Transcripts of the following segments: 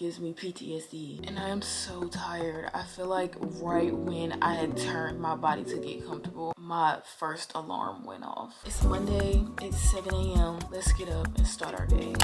gives me PTSD. And I am so tired. I feel like right when I had turned my body to get comfortable, my first alarm went off. It's Monday, it's 7 a.m. Let's get up and start our day.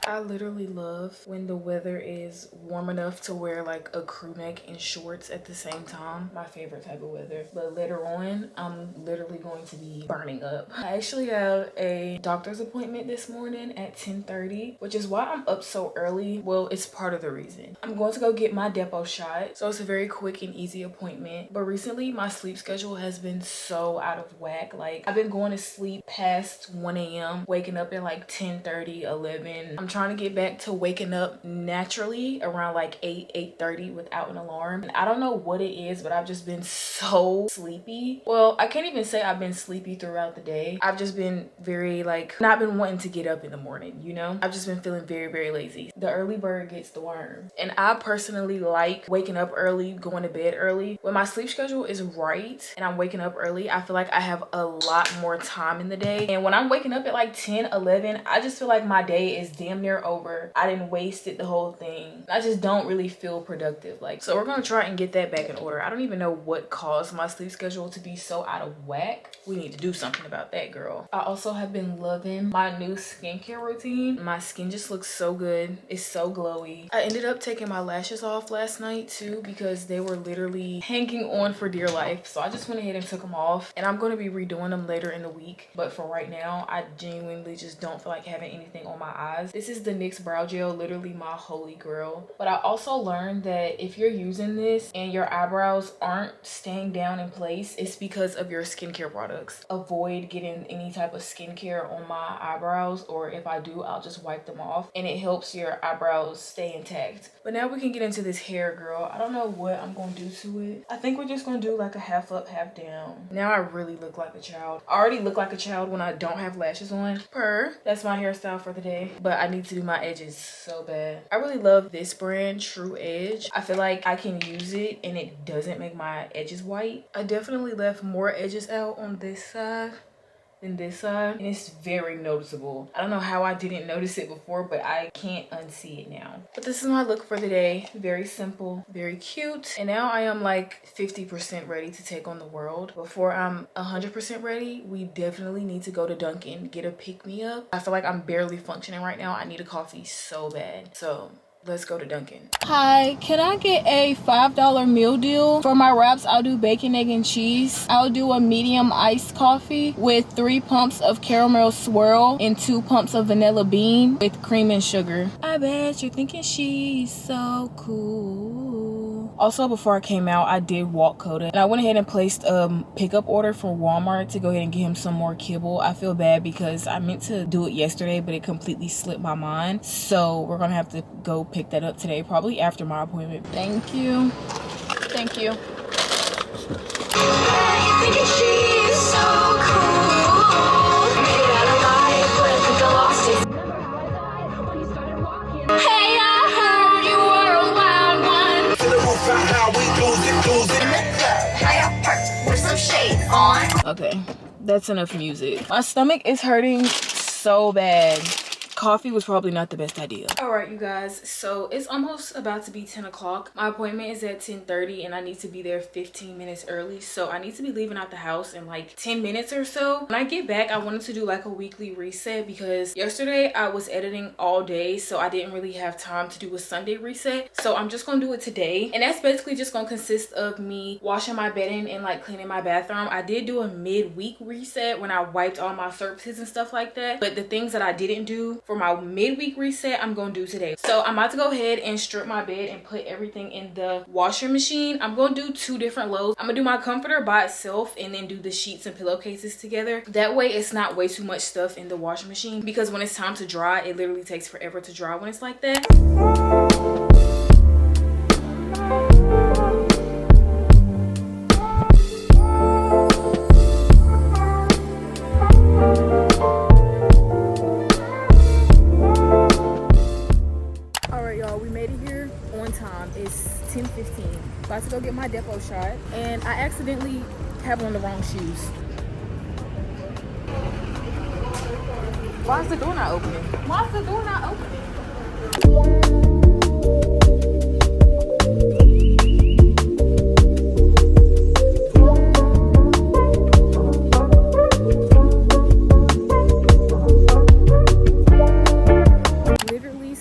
I literally love when the weather is warm enough to wear like a crew neck and shorts at the same time. My favorite type of weather. But later on, I'm literally going to be burning up. I actually have a doctor's appointment this morning at 10:30, which is why I'm up so early. Well, it's part of the reason. I'm going to go get my depot shot. So it's a very quick and easy appointment. But recently, my sleep schedule has been so out of whack. Like, I've been going to sleep past 1 a.m., waking up at like 10:30, 11. I'm trying to get back to waking up naturally around like 8:30 without an alarm. And I don't know what it is, but I've just been so sleepy. Well, I can't even say I've been sleepy throughout the day. I've just been very like not been wanting to get up in the morning, you know? I've just been feeling very, very lazy. The early bird gets the worm. And I personally like waking up early, going to bed early. When my sleep schedule is right and I'm waking up early, I feel like I have a lot more time in the day. And when I'm waking up at like 10, 11, I just feel like my day is damn near over. I didn't waste it the whole thing. I just don't really feel productive. Like, so we're gonna try and get that back in order. I don't even know what caused my sleep schedule to be so out of whack. We need to do something about that, girl. I also have been loving my new skincare routine. My skin just looks so good. It's so glowy. I ended up taking my lashes off last night too because they were literally hanging on for dear life. So I just went ahead and took them off, and I'm going to be redoing them later in the week. But for right now, I genuinely just don't feel like having anything on my eyes. This is the NYX brow gel, literally my holy grail. But I also learned that if you're using this and your eyebrows aren't staying down in place, it's because of your skincare products. Avoid getting any type of skincare on my eyebrows, or if I do, I'll just wipe them off, and it helps your eyebrows stay intact. But now we can get into this hair, girl. I don't know what I'm gonna do to it. I think we're just gonna do like a half up, half down. Now I really look like a child. I already look like a child when I don't have lashes on. That's my hairstyle for the day. But I need to do my edges so bad. I really love this brand, True Edge. I feel like I can use it and it doesn't make my edges white. I definitely left more edges out on this side than this side, and it's very noticeable. I don't know how I didn't notice it before, but I can't unsee it now. But this is my look for the day. Very simple, very cute. And now I am like 50% ready to take on the world. Before I'm 100% ready, we definitely need to go to Dunkin', get a pick-me-up. I feel like I'm barely functioning right now. I need a coffee so bad. So let's go to Dunkin'. Hi, can I get a $5 meal deal? For my wraps, I'll do bacon, egg, and cheese. I'll do a medium iced coffee with 3 pumps of caramel swirl and 2 pumps of vanilla bean with cream and sugar. I bet you're thinking she's so cool. Also, before I came out, I did walk Cota, and I went ahead and placed a pickup order for Walmart to go ahead and get him some more kibble. I feel bad because I meant to do it yesterday, but it completely slipped my mind. So we're gonna have to go pick that up today, probably after my appointment. Thank you. Thank you. Hey, I heard you were a wild one. With some shades on. Okay, that's enough music. My stomach is hurting so bad. Coffee was probably not the best idea. All right, you guys, so it's almost about to be 10 o'clock. My appointment is at 10:30 and I need to be there 15 minutes early, so I need to be leaving out the house in like 10 minutes or so. When I get back, I wanted to do like a weekly reset because yesterday I was editing all day, so I didn't really have time to do a Sunday reset. So I'm just gonna do it today, and that's basically just gonna consist of me washing my bedding and like cleaning my bathroom. I did do a mid-week reset when I wiped all my surfaces and stuff like that, but the things that I didn't do for for my midweek reset, I'm gonna do today. So I'm about to go ahead and strip my bed and put everything in the washer machine. I'm gonna do 2 different loads. I'm gonna do my comforter by itself and then do the sheets and pillowcases together. That way it's not way too much stuff in the washing machine, because when it's time to dry, it literally takes forever to dry when it's like that. It's 10:15. About to go get my depot shot, and I accidentally have on the wrong shoes. Why is the door not opening? Why is the door not opening?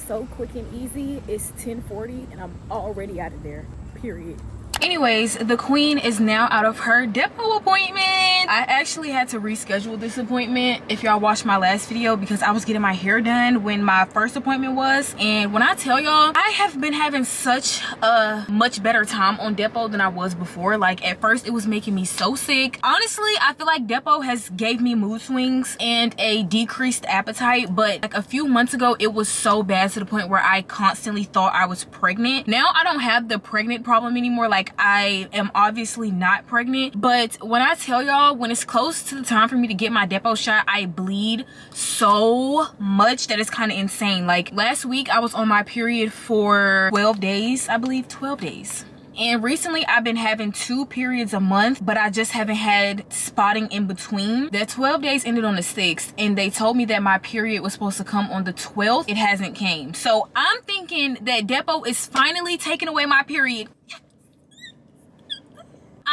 So quick and easy. It's 10:40 and I'm already out of there, period. Anyways, the queen is now out of her depot appointment. I actually had to reschedule this appointment, if y'all watched my last video, because I was getting my hair done when my first appointment was. And when I tell y'all, I have been having such a much better time on depot than I was before. Like, at first it was making me so sick. Honestly, I feel like depot has gave me mood swings and a decreased appetite, but like a few months ago it was so bad to the point where I constantly thought I was pregnant. Now I don't have the pregnant problem anymore. Like, I am obviously not pregnant, but when I tell y'all, when it's close to the time for me to get my depot shot, I bleed so much that it's kind of insane. Like, last week I was on my period for 12 days, I believe 12 days. And recently I've been having 2 periods a month, but I just haven't had spotting in between. That 12 days ended on the 6th, and they told me that my period was supposed to come on the 12th. It hasn't came. So I'm thinking that depot is finally taking away my period.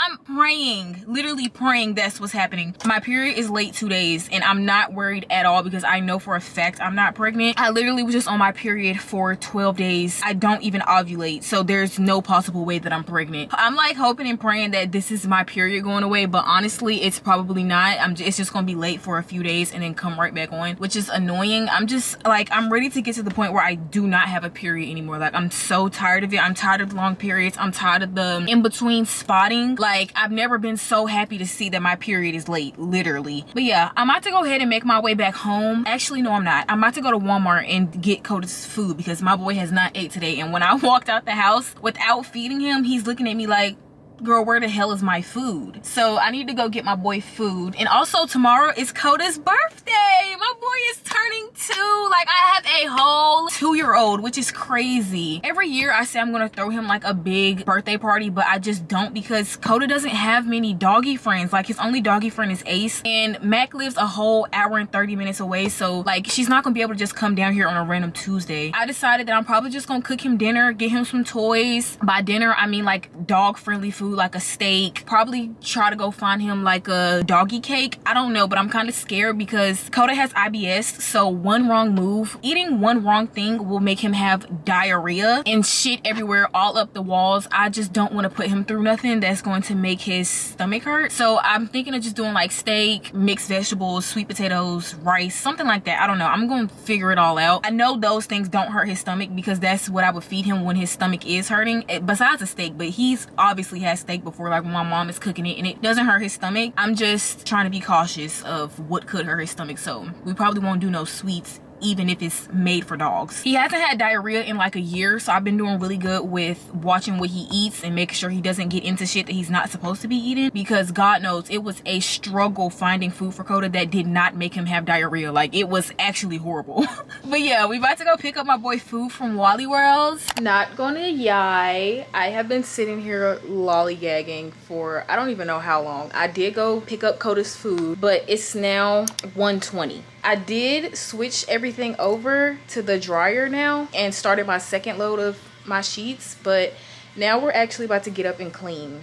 I'm praying, literally praying that's what's happening. My period is late 2 days, and I'm not worried at all because I know for a fact I'm not pregnant. I literally was just on my period for 12 days. I don't even ovulate, so there's no possible way that I'm pregnant. I'm like hoping and praying that this is my period going away, but honestly, it's probably not. It's just gonna be late for a few days and then come right back on, which is annoying. I'm just like, I'm ready to get to the point where I do not have a period anymore. Like, I'm so tired of it. I'm tired of long periods. I'm tired of the in-between spotting. Like, I've never been so happy to see that my period is late, literally. But yeah, I'm about to go ahead and make my way back home. Actually, no, I'm not. I'm about to go to Walmart and get Cota's food because my boy has not ate today. And when I walked out the house without feeding him, he's looking at me like, girl, where the hell is my food? So I need to go get my boy food. And also tomorrow is Cota's birthday. My boy is turning 2. Like, I have a whole 2-year-old, which is crazy. Every year I say I'm gonna throw him like a big birthday party, but I just don't, because Cota doesn't have many doggy friends. Like, his only doggy friend is Ace, and Mac lives a whole hour and 30 minutes away. So like, she's not gonna be able to just come down here on a random Tuesday. I decided that I'm probably just gonna cook him dinner, get him some toys. By dinner, I mean like dog friendly food, like a steak. Probably try to go find him like a doggy cake. I don't know, but I'm kind of scared because Cota has IBS, so one wrong move, eating one wrong thing will make him have diarrhea and shit everywhere, all up the walls. I just don't want to put him through nothing that's going to make his stomach hurt. So I'm thinking of just doing like steak, mixed vegetables, sweet potatoes, rice, something like that. I don't know. I'm going to figure it all out. I know those things don't hurt his stomach because that's what I would feed him when his stomach is hurting, besides a steak. But he's obviously had steak before, like when my mom is cooking it, and it doesn't hurt his stomach. I'm just trying to be cautious of what could hurt his stomach, so we probably won't do no sweets even if it's made for dogs. He hasn't had diarrhea in like a year, so I've been doing really good with watching what he eats and making sure he doesn't get into shit that he's not supposed to be eating, because God knows it was a struggle finding food for Cota that did not make him have diarrhea. Like, it was actually horrible. But yeah, we about to go pick up my boy food from Wally Worlds. Not gonna lie, I have been sitting here lollygagging for I don't even know how long. I did go pick up Cota's food, but it's now 1:20. I did switch everything over to the dryer now and started my second load of my sheets, but now we're actually about to get up and clean.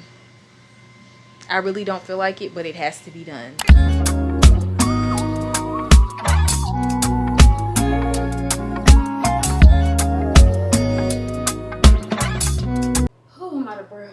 I really don't feel like it, but it has to be done. Oh, I'm out of breath.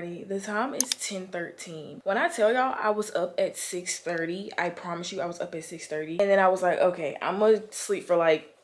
everybody. The time is 10:13. When I tell y'all I was up at 6:30, I promise you I was up at 6:30. And then I was like, okay, I'm gonna sleep for like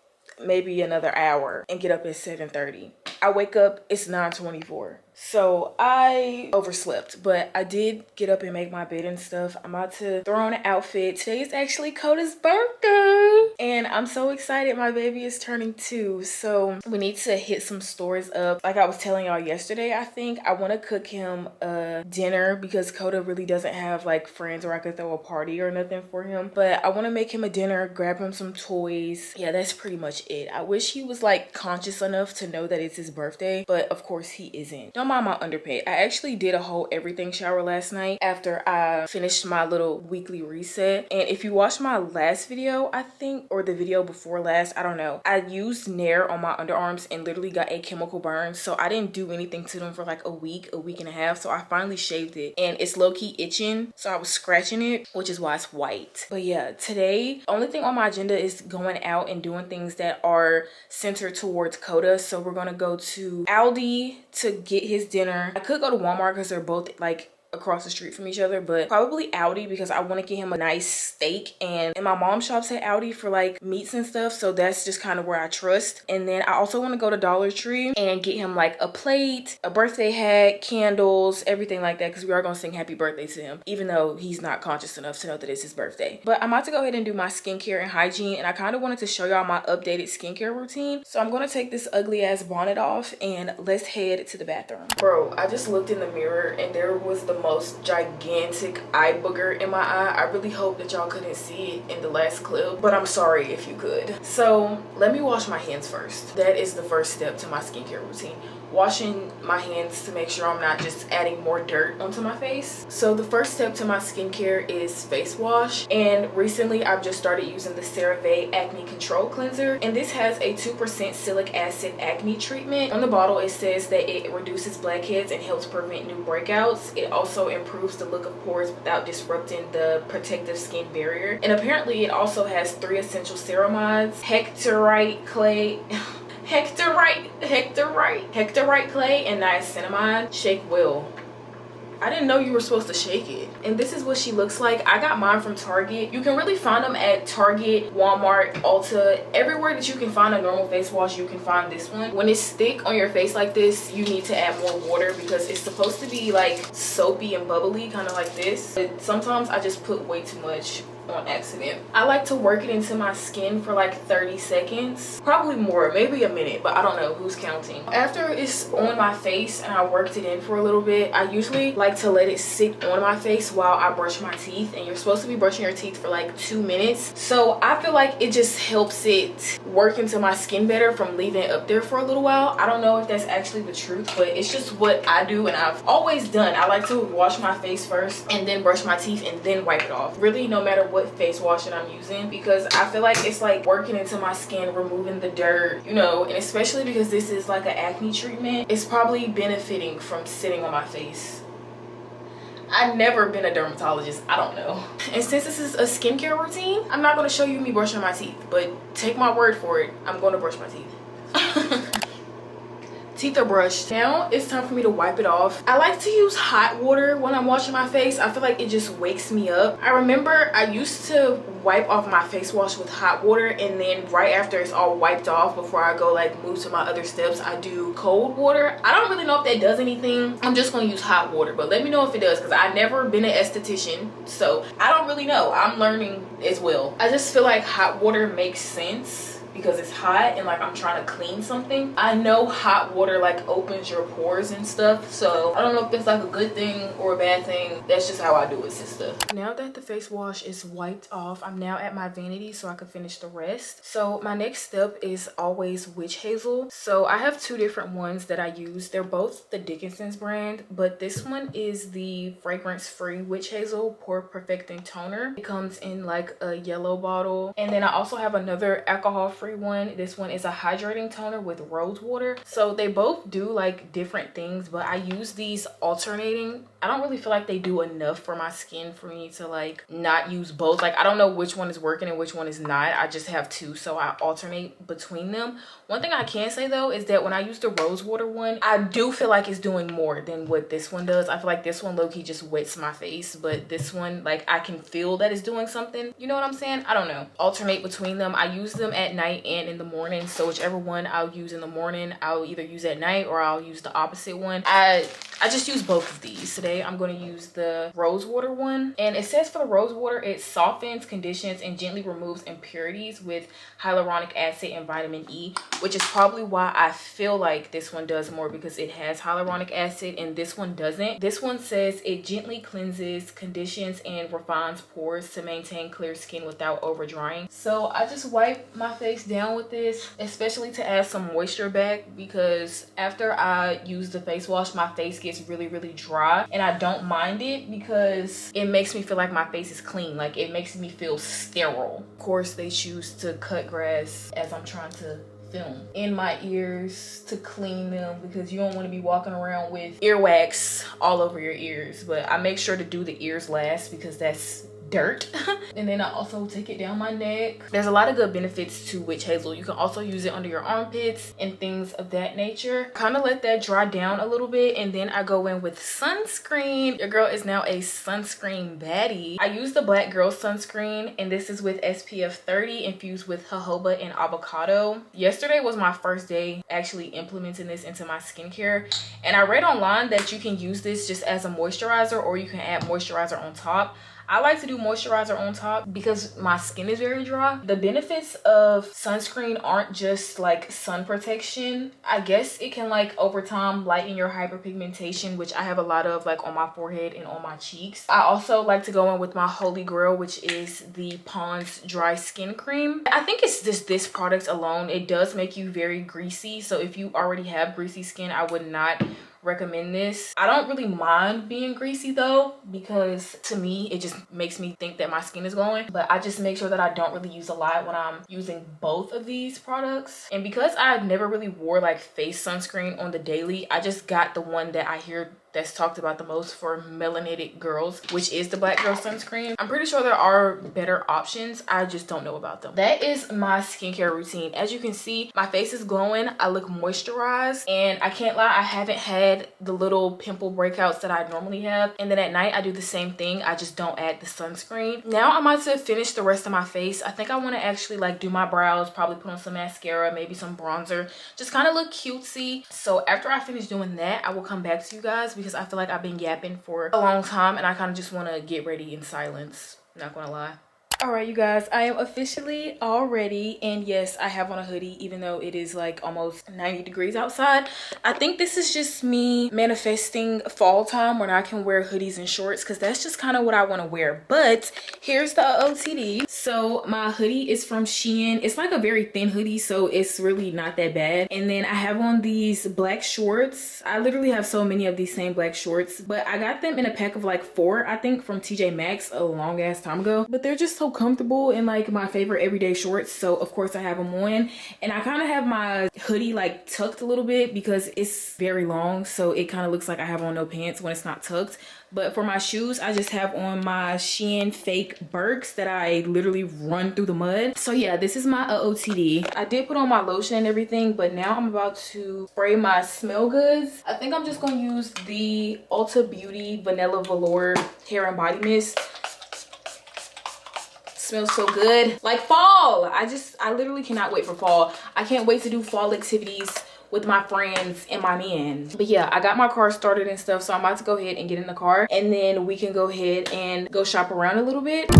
maybe another hour and get up at 7:30. I wake up, it's 9:24. So I overslept, but I did get up and make my bed and stuff. I'm about to throw on an outfit. Today is actually Coda's birthday and I'm so excited. My baby is turning 2, so we need to hit some stores up. Like I was telling y'all yesterday, I think I want to cook him a dinner because Coda really doesn't have like friends where I could throw a party or nothing for him, but I want to make him a dinner, grab him some toys. Yeah, that's pretty much it. I wish he was like conscious enough to know that it's his birthday, but of course he isn't. Don't mind my underpay. I actually did a whole everything shower last night after I finished my little weekly reset. And if you watched my last video, I think, or the video before last, I don't know, I used Nair on my underarms and literally got a chemical burn. So I didn't do anything to them for like a week and a half. So I finally shaved it and it's low-key itching. So I was scratching it, which is why it's white. But yeah, today, only thing on my agenda is going out and doing things that are centered towards Cota. So we're gonna go to Aldi to get his dinner. I could go to Walmart because they're both like across the street from each other, but probably Aldi because I want to get him a nice steak, and my mom shops at Aldi for like meats and stuff, so that's just kind of where I trust. And then I also want to go to Dollar Tree and get him like a plate, a birthday hat, candles, everything like that, because we are going to sing happy birthday to him even though he's not conscious enough to know that it's his birthday. But I'm about to go ahead and do my skincare and hygiene, and I kind of wanted to show y'all my updated skincare routine, so I'm going to take this ugly ass bonnet off and let's head to the bathroom. Bro, I just looked in the mirror and there was the most gigantic eye booger in my eye. I really hope that y'all couldn't see it in the last clip, but I'm sorry if you could. So let me wash my hands first. That is the first step to my skincare routine. Washing my hands to make sure I'm not just adding more dirt onto my face. So the first step to my skincare is face wash, and recently I've just started using the CeraVe Acne Control Cleanser, and this has a 2% salicylic acid acne treatment. On the bottle it says that it reduces blackheads and helps prevent new breakouts. It also improves the look of pores without disrupting the protective skin barrier, and apparently it also has 3 essential ceramides, hectorite clay hectorite clay, and niacinamide. Shake well. I didn't know you were supposed to shake it. And this is what she looks like. I got mine from Target. You can really find them at Target, Walmart, Ulta. Everywhere that you can find a normal face wash, you can find this one. When it's thick on your face like this, you need to add more water because it's supposed to be like soapy and bubbly, kind of like this. But sometimes I just put way too much on accident. I like to work it into my skin for like 30 seconds, probably more, maybe a minute, but I don't know, who's counting. After it's on my face and I worked it in for a little bit, I usually like to let it sit on my face while I brush my teeth, and you're supposed to be brushing your teeth for like 2 minutes. So I feel like it just helps it work into my skin better from leaving it up there for a little while. I don't know if that's actually the truth, but it's just what I do and I've always done. I like to wash my face first and then brush my teeth and then wipe it off, really, no matter what face wash that I'm using, because I feel like it's like working into my skin, removing the dirt, you know, and especially because this is like an acne treatment, it's probably benefiting from sitting on my face. I've never been a dermatologist, I don't know. And since this is a skincare routine, I'm not going to show you me brushing my teeth, but take my word for it, I'm going to brush my teeth. Teeth are brushed. Now it's time for me to wipe it off. I like to use hot water when I'm washing my face. I feel like it just wakes me up. I remember I used to wipe off my face wash with hot water, and then right after it's all wiped off, before I go like move to my other steps, I do cold water. I don't really know if that does anything. I'm just gonna use hot water, but let me know if it does, because I've never been an esthetician, so I don't really know. I'm learning as well. I just feel like hot water makes sense because it's hot and like I'm trying to clean something. I know hot water like opens your pores and stuff, so I don't know if it's like a good thing or a bad thing. That's just how I do it, sister. Now that the face wash is wiped off, I'm now at my vanity so I can finish the rest. So my next step is always witch hazel. So I have 2 different ones that I use. They're both the Dickinson's brand, but this one is the fragrance free witch hazel pore perfecting toner. It comes in like a yellow bottle, and then I also have another alcohol free free one. This one is a hydrating toner with rose water. So they both do like different things, but I use these alternating. I don't really feel like they do enough for my skin for me to like not use both. Like I don't know which one is working and which one is not. I just have two, so I alternate between them. One thing I can say though is that when I use the rose water one, I do feel like it's doing more than what this one does. I feel like this one low-key just wets my face, but this one, like, I can feel that it's doing something. You know what I'm saying? I don't know. Alternate between them. I use them at night and in the morning, so whichever one I'll use in the morning, I'll either use at night or I'll use the opposite one. I just use both of these. Today I'm going to use the rose water one, and it says for the rose water, it softens, conditions, and gently removes impurities with hyaluronic acid and vitamin E, which is probably why I feel like this one does more, because it has hyaluronic acid and this one doesn't. This one says it gently cleanses, conditions, and refines pores to maintain clear skin without over drying. So I just wipe my face down with this, especially to add some moisture back, because after I use the face wash, my face gets really dry, and I don't mind it because it makes me feel like my face is clean. Like it makes me feel sterile. Of course, they choose to cut grass as I'm trying to film in my ears to clean them, because you don't want to be walking around with earwax all over your ears. But I make sure to do the ears last because that's dirt. And then I also take it down my neck. There's a lot of good benefits to witch hazel. You can also use it under your armpits and things of that nature. Kind of let that dry down a little bit, and then I go in with sunscreen. Your girl is now a sunscreen baddie. I use the Black Girl sunscreen, and this is with SPF 30 infused with jojoba and avocado. Yesterday was my first day actually implementing this into my skincare, and I read online that you can use this just as a moisturizer, or you can add moisturizer on top. I like to do moisturizer on top because my skin is very dry. The benefits of sunscreen aren't just like sun protection. I guess it can like over time lighten your hyperpigmentation, which I have a lot of like on my forehead and on my cheeks. I also like to go in with my holy grail, which is the Pond's dry skin cream. I think it's just this product alone. It does make you very greasy. So if you already have greasy skin, I would not recommend this. I don't really mind being greasy though, because to me it just makes me think that my skin is glowing, but I just make sure that I don't really use a lot when I'm using both of these products. And because I never really wore like face sunscreen on the daily, I just got the one that I hear that's talked about the most for melanated girls, which is the Black Girl sunscreen. I'm pretty sure there are better options. I just don't know about them. That is my skincare routine. As you can see, my face is glowing. I look moisturized, and I can't lie, I haven't had the little pimple breakouts that I normally have. And then at night I do the same thing. I just don't add the sunscreen. Now I'm about to finish the rest of my face. I think I want to actually like do my brows, probably put on some mascara, maybe some bronzer, just kind of look cutesy. So after I finish doing that, I will come back to you guys, because I feel like I've been yapping for a long time and I kind of just want to get ready in silence, not gonna lie. All right, you guys, I am officially all ready, and yes, I have on a hoodie even though it is like almost 90 degrees outside. I think this is just me manifesting fall time when I can wear hoodies and shorts, because that's just kind of what I want to wear. But here's the OTD. So my hoodie is from Shein. It's like a very thin hoodie, so it's really not that bad. And then I have on these black shorts. I literally have so many of these same black shorts, but I got them in a pack of like 4, I think, from TJ Maxx a long ass time ago. But they're just so comfortable and like my favorite everyday shorts, so of course I have them on. And I kind of have my hoodie like tucked a little bit because it's very long, so it kind of looks like I have on no pants when it's not tucked. But for my shoes, I just have on my Shein fake Birks that I literally run through the mud. So yeah, this is my OOTD. I did put on my lotion and everything, but now I'm about to spray my smell goods. I think I'm just gonna use the Ulta Beauty Vanilla Velour Hair and Body Mist. Smells so good, like fall. I literally cannot wait for fall. I can't wait to do fall activities with my friends and my men. But yeah, I got my car started and stuff, so I'm about to go ahead and get in the car, and then we can go ahead and go shop around a little bit.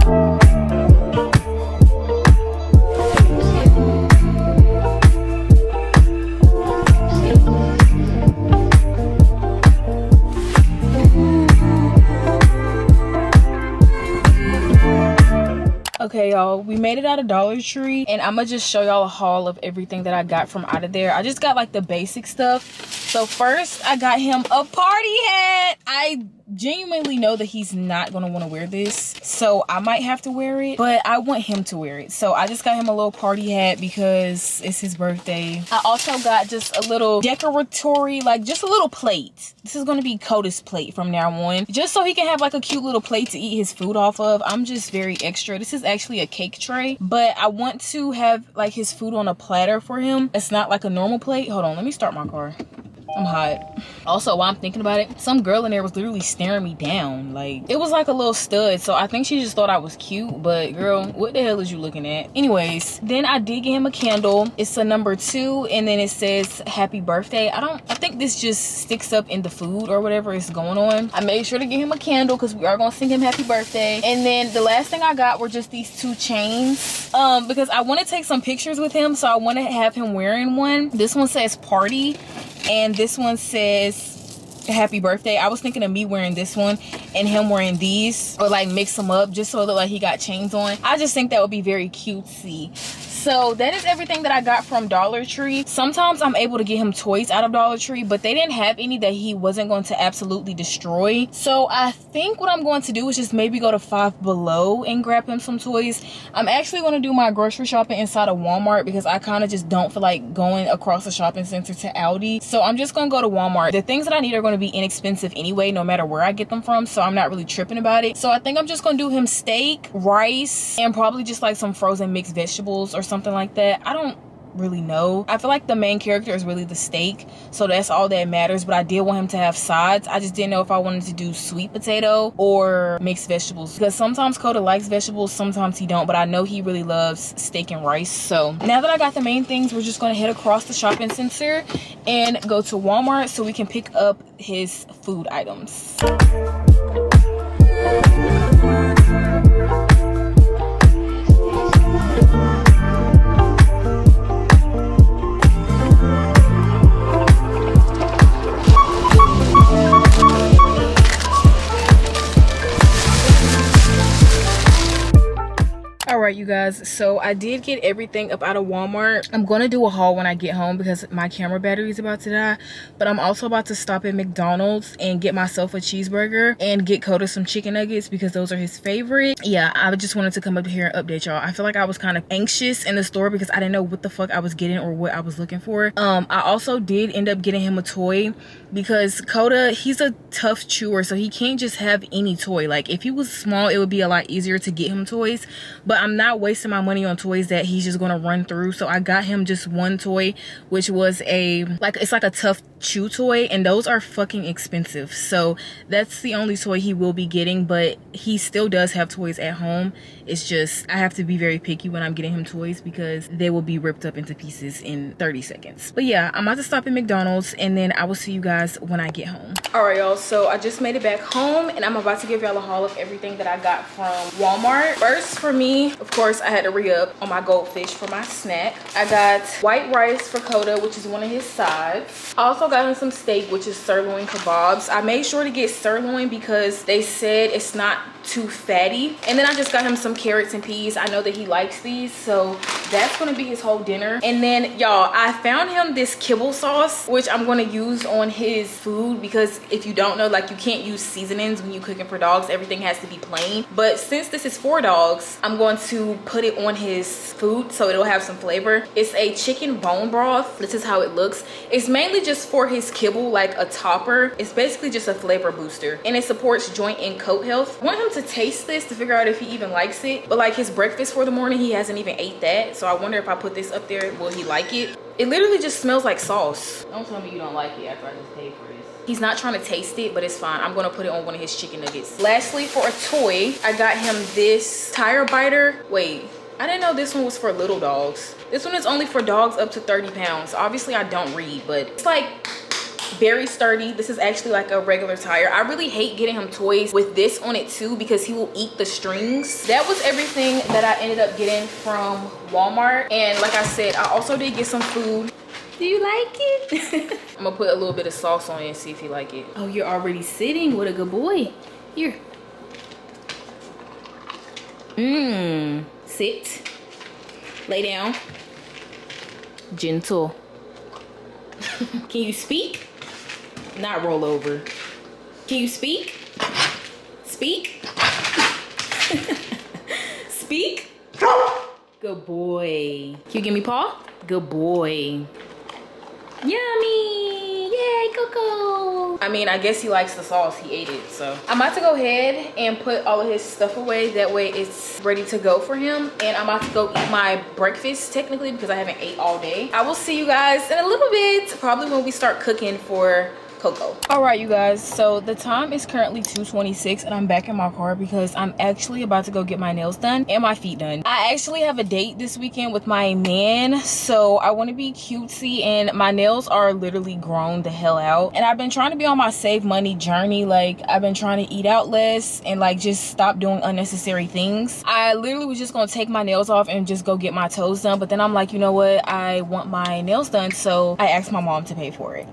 Okay, y'all, we made it out of Dollar Tree, and I'm gonna just show y'all a haul of everything that I got from out of there. I just got like the basic stuff. So first I got him a party hat. I genuinely know that he's not gonna want to wear this, so I might have to wear it, but I want him to wear it. So I just got him a little party hat because it's his birthday. I also got just a little decoratory, like just a little plate. This is gonna be Cota's plate from now on, just so he can have like a cute little plate to eat his food off of. I'm just very extra. This is actually a cake tray, but I want to have like his food on a platter for him. It's not like a normal plate. Hold on, let me start my car. I'm hot. Also, while I'm thinking about it, some girl in there was literally staring me down. Like, it was like a little stud, so I think she just thought I was cute, but girl, what the hell is you looking at? Anyways, then I did get him a candle. It's a number 2, and then it says happy birthday. I think this just sticks up in the food or whatever is going on. I made sure to get him a candle because we are gonna sing him happy birthday. And then the last thing I got were just these 2 chains, because I want to take some pictures with him, so I want to have him wearing one. This one says party, and this one says happy birthday. I was thinking of me wearing this one and him wearing these, or like mix them up just so it look like he got chains on. I just think that would be very cutesy. So that is everything that I got from Dollar Tree. Sometimes I'm able to get him toys out of Dollar Tree, but they didn't have any that he wasn't going to absolutely destroy. So I think what I'm going to do is just maybe go to Five Below and grab him some toys. I'm actually going to do my grocery shopping inside of Walmart because I kind of just don't feel like going across the shopping center to Aldi. So I'm just going to go to Walmart. The things that I need are going to be inexpensive anyway, no matter where I get them from. So I'm not really tripping about it. So I think I'm just going to do him steak, rice, and probably just like some frozen mixed vegetables or something like that. I don't really know. I feel like the main character is really the steak, so that's all that matters, but I did want him to have sides. I just didn't know if I wanted to do sweet potato or mixed vegetables, because sometimes Cota likes vegetables, sometimes he don't, but I know he really loves steak and rice. So now that I got the main things, we're just going to head across the shopping center and go to Walmart so we can pick up his food items. Alright, you guys, so I did get everything up out of Walmart. I'm gonna do a haul when I get home because my camera battery is about to die, but I'm also about to stop at McDonald's and get myself a cheeseburger and get Cota some chicken nuggets because those are his favorite. Yeah, I just wanted to come up here and update y'all. I feel like I was kind of anxious in the store because I didn't know what the fuck I was getting or what I was looking for. I also did end up getting him a toy because Cota, he's a tough chewer, so he can't just have any toy. Like, if he was small, it would be a lot easier to get him toys, but I'm not wasting my money on toys that he's just gonna run through. So I got him just one toy, which was it's like a tough chew toy, and those are fucking expensive. So that's the only toy he will be getting, but he still does have toys at home. It's just I have to be very picky when I'm getting him toys because they will be ripped up into pieces in 30 seconds. But yeah, I'm about to stop at McDonald's and then I will see you guys when I get home. All right, y'all, so I just made it back home and I'm about to give y'all a haul of everything that I got from Walmart. First, for me, of course, I had to re-up on my goldfish for my snack. I got white rice for Cota, which is one of his sides. I also got him some steak, which is sirloin kebabs. I made sure to get sirloin because they said it's not too fatty. And then I just got him some carrots and peas. I know that he likes these, so that's gonna be his whole dinner. And then, y'all, I found him this kibble sauce, which I'm gonna use on his food because if you don't know, like, you can't use seasonings when you cooking for dogs. Everything has to be plain. But since this is for dogs, I'm going to put it on his food so it'll have some flavor. It's a chicken bone broth. This is how it looks. It's mainly just for his kibble, like a topper. It's basically just a flavor booster, and it supports joint and coat health. I want him to taste this to figure out if he even likes it, but like his breakfast for the morning, he hasn't even ate that. So I wonder if I put this up there, will he like it? It literally just smells like sauce. Don't tell me you don't like it after I just paid for this. He's not trying to taste it, but it's fine. I'm gonna put it on one of his chicken nuggets. Lastly, for a toy, I got him this tire biter. Wait, I didn't know this one was for little dogs. This one is only for dogs up to 30 pounds. Obviously, I don't read, but it's like very sturdy. This is actually like a regular tire. I really hate getting him toys with this on it too because he will eat the strings. That was everything that I ended up getting from Walmart. And like I said, I also did get some food. Do you like it? I'm gonna put a little bit of sauce on it and see if you like it. Oh, you're already sitting. What a good boy. Here. Sit. Lay down. Gentle. Can you speak? Not roll over. Can you speak? Speak. Speak. Good boy. Can you give me paw? Good boy. Yummy. Yay, Coco. I mean, I guess he likes the sauce. He ate it, so. I'm about to go ahead and put all of his stuff away. That way it's ready to go for him. And I'm about to go eat my breakfast, technically, because I haven't ate all day. I will see you guys in a little bit, probably when we start cooking for Coco. All right, you guys, so the time is currently 2:26 and I'm back in my car because I'm actually about to go get my nails done and my feet done. I actually have a date this weekend with my man, so I want to be cutesy, and my nails are literally grown the hell out. And I've been trying to be on my save money journey. Like, I've been trying to eat out less and like just stop doing unnecessary things. I literally was just gonna take my nails off and just go get my toes done, but then I'm like, you know what, I want my nails done, so I asked my mom to pay for it.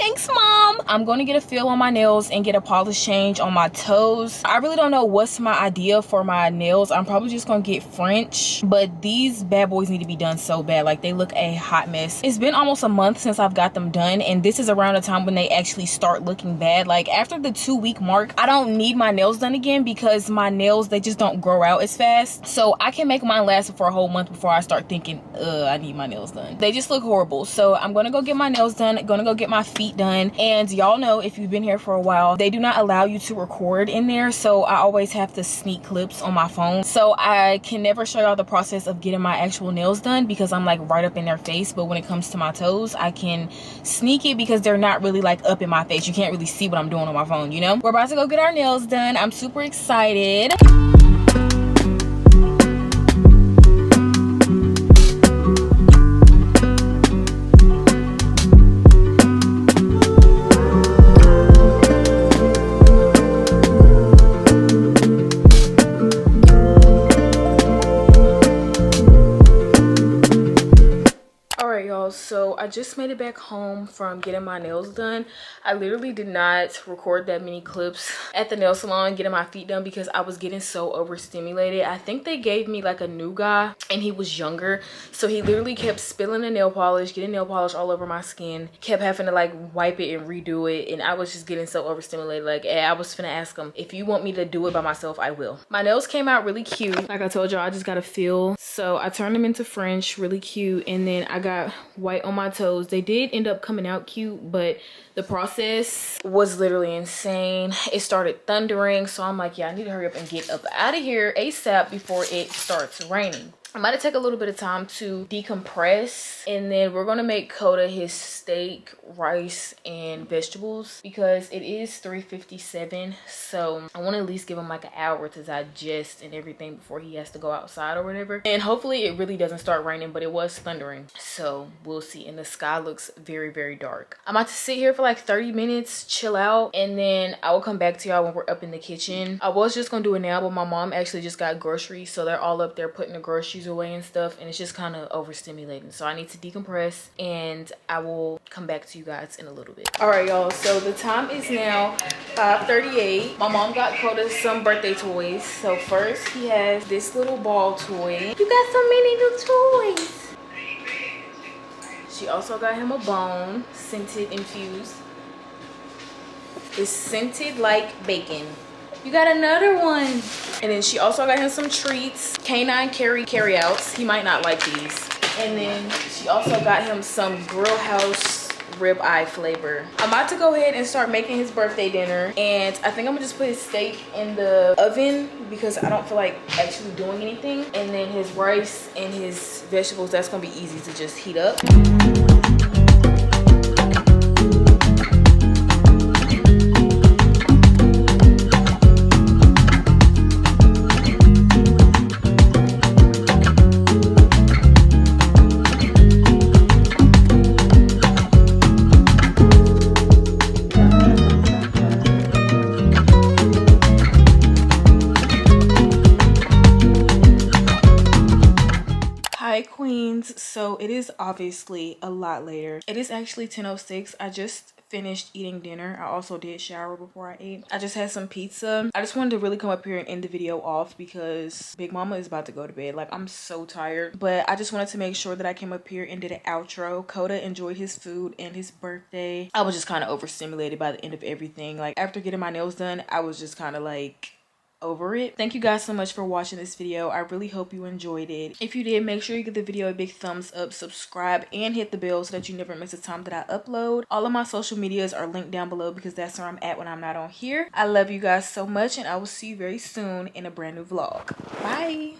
Thanks, Mom. I'm going to get a feel on my nails and get a polish change on my toes. I really don't know what's my idea for my nails. I'm probably just going to get French, but these bad boys need to be done so bad. Like, they look a hot mess. It's been almost a month since I've got them done, and this is around the time when they actually start looking bad. Like, after the 2-week mark, I don't need my nails done again because my nails, they just don't grow out as fast. So I can make mine last for a whole month before I start thinking, I need my nails done. They just look horrible. So I'm going to go get my nails done. Going to go get my feet done. And y'all know, if you've been here for a while, they do not allow you to record in there, so I always have to sneak clips on my phone, so I can never show y'all the process of getting my actual nails done because I'm like right up in their face. But when it comes to my toes, I can sneak it because they're not really like up in my face. You can't really see what I'm doing on my phone, you know. We're about to go get our nails done. I'm super excited. So I just made it back home from getting my nails done. I literally did not record that many clips at the nail salon getting my feet done because I was getting so overstimulated. I think they gave me like a new guy and he was younger, so he literally kept spilling the nail polish, getting nail polish all over my skin, kept having to like wipe it and redo it, and I was just getting so overstimulated. Like, I was finna ask him, if you want me to do it by myself, I will. My nails came out really cute. Like I told y'all, I just got a feel, so I turned them into French, really cute, and then I got white on my toes. They did end up coming out cute, but the process was literally insane. It started thundering, so I'm like, yeah, I need to hurry up and get up out of here ASAP before it starts raining. I'm about to take a little bit of time to decompress, and then we're gonna make Cota his steak, rice, and vegetables because it is 3:57. So I want to at least give him like an hour to digest and everything before he has to go outside or whatever. And hopefully it really doesn't start raining, but it was thundering, so we'll see. And the sky looks very, very dark. I'm about to sit here for like 30 minutes, chill out, and then I will come back to y'all when we're up in the kitchen. I was just gonna do it now, but my mom actually just got groceries, so they're all up there putting the groceries away and stuff, and it's just kind of overstimulating. So I need to decompress, and I will come back to you guys in a little bit. All right, y'all, so the time is now 5:38. My mom got Cota some birthday toys. So first he has this little ball toy. You got so many new toys. She also got him a bone, scented infused. It's scented like bacon. You got another one. And then she also got him some treats, canine carry-outs. He might not like these. And then she also got him some Grill House ribeye flavor. I'm about to go ahead and start making his birthday dinner, and I think I'm gonna just put his steak in the oven because I don't feel like actually doing anything. And then his rice and his vegetables, that's gonna be easy to just heat up. So it is obviously a lot later. It is actually 10:06. I just finished eating dinner. I also did shower before I ate. I just had some pizza. I just wanted to really come up here and end the video off because Big Mama is about to go to bed. Like, I'm so tired, but I just wanted to make sure that I came up here and did an outro. Cota enjoyed his food and his birthday. I was just kind of overstimulated by the end of everything. Like, after getting my nails done, I was just kind of like over it. Thank you guys so much for watching this video. I really hope you enjoyed it. If you did, make sure you give the video a big thumbs up, subscribe, and hit the bell so that you never miss a time that I upload. All of my social medias are linked down below because that's where I'm at when I'm not on here. I love you guys so much, and I will see you very soon in a brand new vlog. Bye.